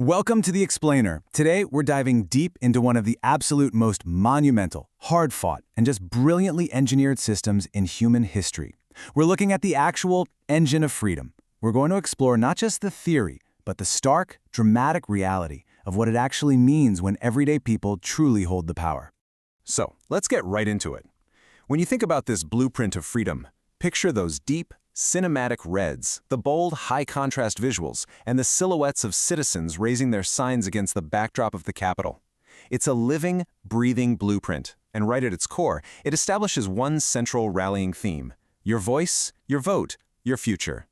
Welcome to The Explainer. Today, we're diving deep into one of the absolute most monumental, hard-fought, and just brilliantly engineered systems in human history. We're looking at the actual engine of freedom. We're going to explore not just the theory, but the stark, dramatic reality of what it actually means when everyday people truly hold the power. So, let's get right into it. When you think about this blueprint of freedom, picture those deep, cinematic reds, the bold, high-contrast visuals, and the silhouettes of citizens raising their signs against the backdrop of the Capitol. It's a living, breathing blueprint, and right at its core, it establishes one central rallying theme: your voice, your vote, your future.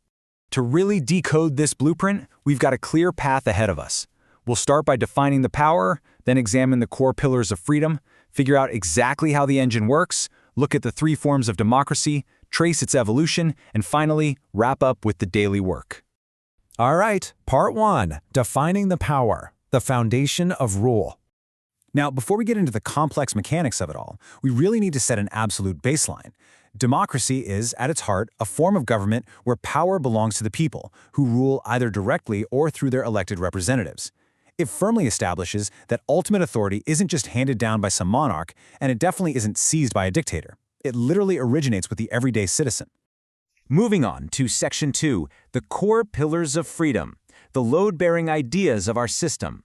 To really decode this blueprint, we've got a clear path ahead of us. We'll start by defining the power, then examine the core pillars of freedom, figure out exactly how the engine works, look at the three forms of democracy, trace its evolution, and finally, wrap up with the daily work. All right, Part 1, Defining the Power, the Foundation of Rule. Now, before we get into the complex mechanics of it all, we really need to set an absolute baseline. Democracy is, at its heart, a form of government where power belongs to the people, who rule either directly or through their elected representatives. It firmly establishes that ultimate authority isn't just handed down by some monarch, and it definitely isn't seized by a dictator. It literally originates with the everyday citizen. Moving on to Section 2, the core pillars of freedom, the load-bearing ideas of our system.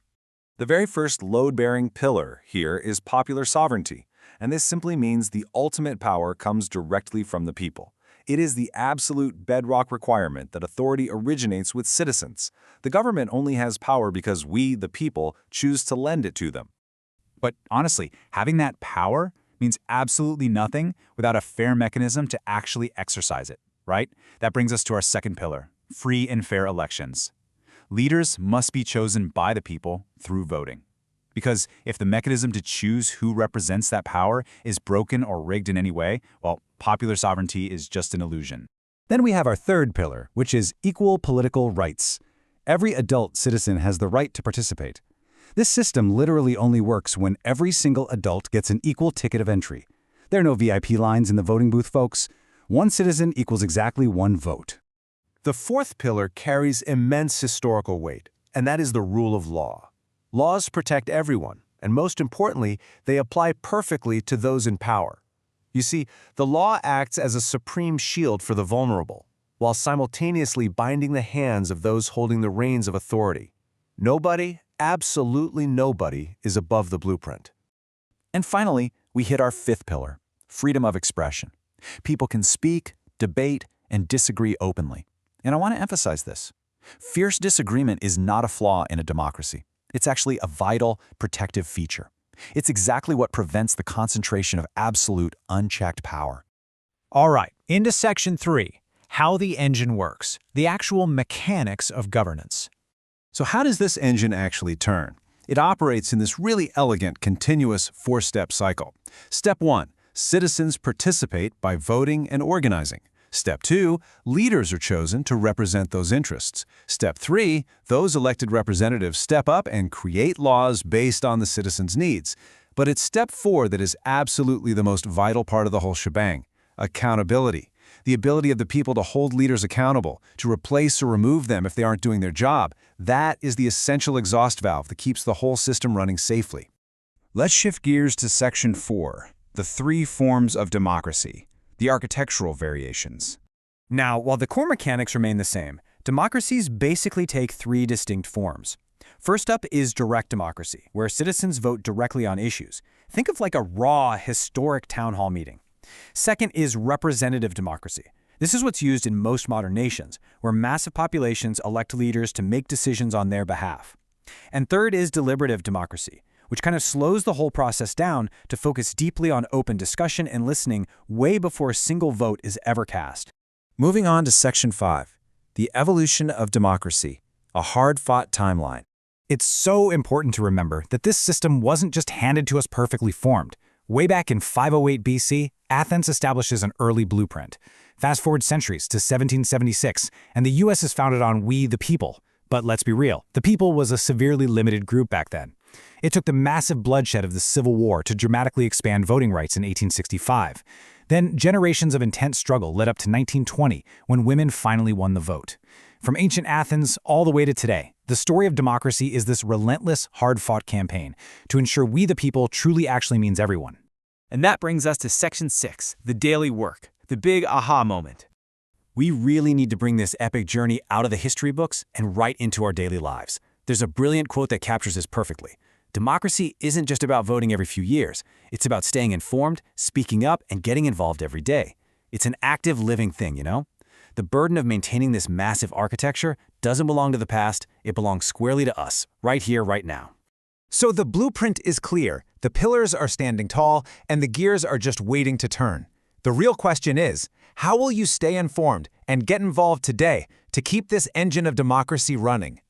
The very first load-bearing pillar here is popular sovereignty, and this simply means the ultimate power comes directly from the people. It is the absolute bedrock requirement that authority originates with citizens. The government only has power because we, the people, choose to lend it to them. But honestly, having that power means absolutely nothing without a fair mechanism to actually exercise it, right? That brings us to our second pillar, free and fair elections. Leaders must be chosen by the people through voting. Because if the mechanism to choose who represents that power is broken or rigged in any way, well, popular sovereignty is just an illusion. Then we have our third pillar, which is equal political rights. Every adult citizen has the right to participate. This system literally only works when every single adult gets an equal ticket of entry. There are no VIP lines in the voting booth, folks. One citizen equals exactly one vote. The fourth pillar carries immense historical weight, and that is the rule of law. Laws protect everyone, and most importantly, they apply perfectly to those in power. You see, the law acts as a supreme shield for the vulnerable, while simultaneously binding the hands of those holding the reins of authority. Nobody, absolutely nobody, is above the blueprint. And finally, we hit our fifth pillar, freedom of expression. People can speak, debate, and disagree openly. And I want to emphasize this. Fierce disagreement is not a flaw in a democracy. It's actually a vital, protective feature. It's exactly what prevents the concentration of absolute, unchecked power. All right, into Section 3, How the Engine Works, the actual mechanics of governance. So how does this engine actually turn? It operates in this really elegant, continuous four-step cycle. Step 1, citizens participate by voting and organizing. Step 2, leaders are chosen to represent those interests. Step 3, those elected representatives step up and create laws based on the citizens' needs. But it's Step 4 that is absolutely the most vital part of the whole shebang: accountability. The ability of the people to hold leaders accountable, to replace or remove them if they aren't doing their job. That is the essential exhaust valve that keeps the whole system running safely. Let's shift gears to Section 4, the three forms of democracy, the architectural variations. Now, while the core mechanics remain the same, democracies basically take three distinct forms. First up is direct democracy, where citizens vote directly on issues. Think of like a raw, historic town hall meeting. Second is representative democracy. This is what's used in most modern nations, where massive populations elect leaders to make decisions on their behalf. And third is deliberative democracy, which kind of slows the whole process down to focus deeply on open discussion and listening way before a single vote is ever cast. Moving on to Section 5, the evolution of democracy, a hard-fought timeline. It's so important to remember that this system wasn't just handed to us perfectly formed. Way back in 508 BC, Athens establishes an early blueprint. Fast forward centuries to 1776, and the US is founded on we the people. But let's be real, the people was a severely limited group back then. It took the massive bloodshed of the Civil War to dramatically expand voting rights in 1865. Then generations of intense struggle led up to 1920, when women finally won the vote. From ancient Athens all the way to today, The story of democracy is this relentless, hard-fought campaign to ensure we the people truly actually means everyone. And that brings us to Section 6, the daily work, the big aha moment. We really need to bring this epic journey out of the history books and right into our daily lives. There's a brilliant quote that captures this perfectly. Democracy isn't just about voting every few years. It's about staying informed, speaking up, and getting involved every day. It's an active, living thing, you know? The burden of maintaining this massive architecture doesn't belong to the past, it belongs squarely to us, right here, right now. So the blueprint is clear, the pillars are standing tall, and the gears are just waiting to turn. The real question is, how will you stay informed and get involved today to keep this engine of democracy running?